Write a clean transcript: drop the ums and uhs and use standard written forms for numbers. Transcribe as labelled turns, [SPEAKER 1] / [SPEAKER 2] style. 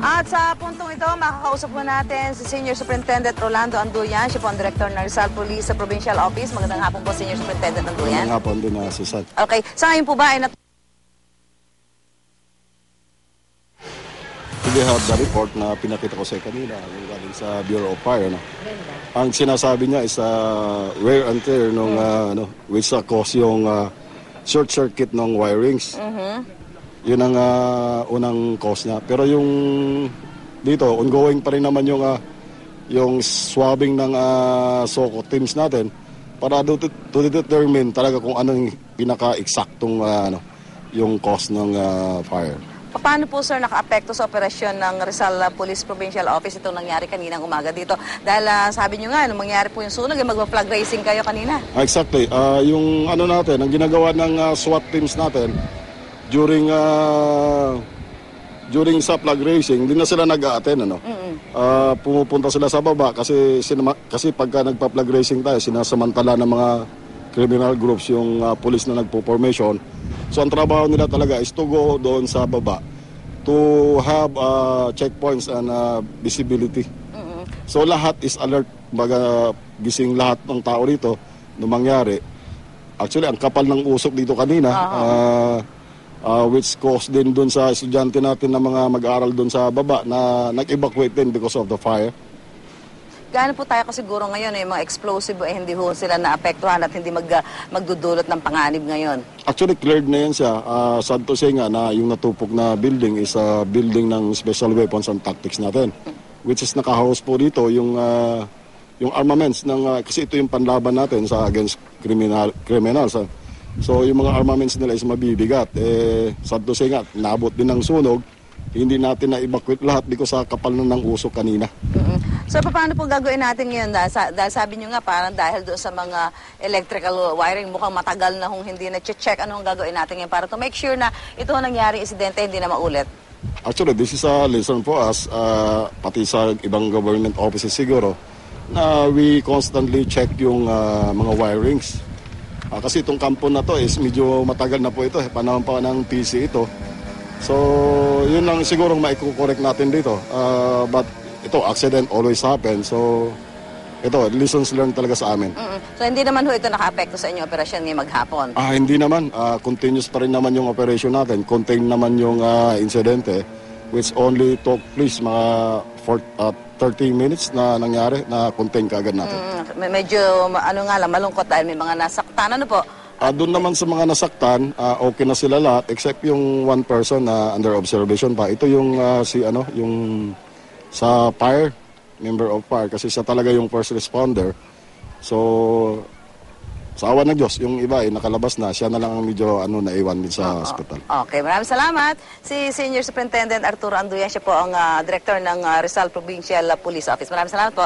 [SPEAKER 1] At sa puntong ito, makakausap po natin si Senior Superintendent Rolando Anduyan. Siya po ang Director ng Rizal Police sa Provincial Office. Magandang hapon po, Senior Superintendent Anduyan.
[SPEAKER 2] Magandang hapon din na Susan.
[SPEAKER 1] Okay, sa ngayon po ba ay
[SPEAKER 2] We have the report na pinakita ko sa kanina, yung galing sa Bureau of Fire. No? Ang sinasabi niya is wear and tear nung, which cause yung short circuit ng wirings. Yun ang unang cause niya. Pero yung dito, ongoing pa rin naman yung swabbing ng SOCO teams natin para to determine talaga kung anong pinaka-eksaktong yung cause ng fire.
[SPEAKER 1] Paano po, sir, naka-apekto sa operasyon ng Rizal Police Provincial Office itong nangyari kaninang umaga dito? Dahil sabi nyo nga, nung mangyari po yung sunog, mag-flag racing kayo kanina.
[SPEAKER 2] Exactly. Yung natin, ang ginagawa ng SWAT teams natin, during sa flag racing, hindi na sila nag-a-attend. Pumupunta sila sa baba kasi pagka nagpa-flag racing tayo, sinasamantala ng mga criminal groups yung police na nagpo-formation. So ang trabaho nila talaga is to go doon sa baba to have checkpoints and visibility. So lahat is alert, baga gising lahat ng tao rito nung mangyari. Actually, ang kapal ng usok dito kanina, which caused din doon sa estudyante natin na mga mag-aaral doon sa baba na nag-evacuate din because of the fire.
[SPEAKER 1] Gaano po tayo kasiguro ngayon yung mga explosive hindi ho sila naapektuhan at hindi magdudulot ng panganib ngayon? Actually,
[SPEAKER 2] cleared na yan siya. Sad to say nga na yung natupok na building is a building ng Special Weapons and Tactics natin. Which is nakahouse po dito yung armaments kasi ito yung panlaban natin sa against criminals. So yung mga armaments nila is mabibigat. Sad to say nga, naabot din ng sunog. Hindi natin na-evacuate lahat because sa kapal na ng usok kanina.
[SPEAKER 1] So paano po gagawin natin ngayon? Dahil sabi nyo nga parang dahil doon sa mga electrical wiring mukhang matagal na kung hindi na-check. Ano ang gagawin natin ngayon para to make sure na ito nangyari insidente hindi na maulit?
[SPEAKER 2] Actually, this is a lesson for us, pati sa ibang government offices siguro, na we constantly check yung mga wirings. Kasi itong kampo na to is medyo matagal na po ito. Panahon pa ng PC ito. So, yun lang siguro maiko-correct natin dito. But ito, accident always happen. So, ito, lessons learned talaga sa amin.
[SPEAKER 1] So, hindi naman ho ito naka-apekto sa inyong operasyon ngayong maghapon?
[SPEAKER 2] Hindi naman. Continuous pa rin naman yung operation natin. Contained naman yung insidente, which only took place mga 30 minutes na nangyari na contain kaagad natin.
[SPEAKER 1] Medyo, malungkot dahil may mga nasaktan. Ano po?
[SPEAKER 2] Doon naman sa mga nasaktan, okay na sila lahat except yung one person na under observation pa. Ito yung yung sa fire, member of fire kasi siya talaga yung first responder. So sa awa ng Diyos, yung iba ay nakalabas na, siya na lang ang medyo naiwan din sa hospital.
[SPEAKER 1] Okay, maraming salamat. Si Senior Superintendent Arturo Anduyan, siya po ang Director ng Rizal Provincial Police Office. Maraming salamat po.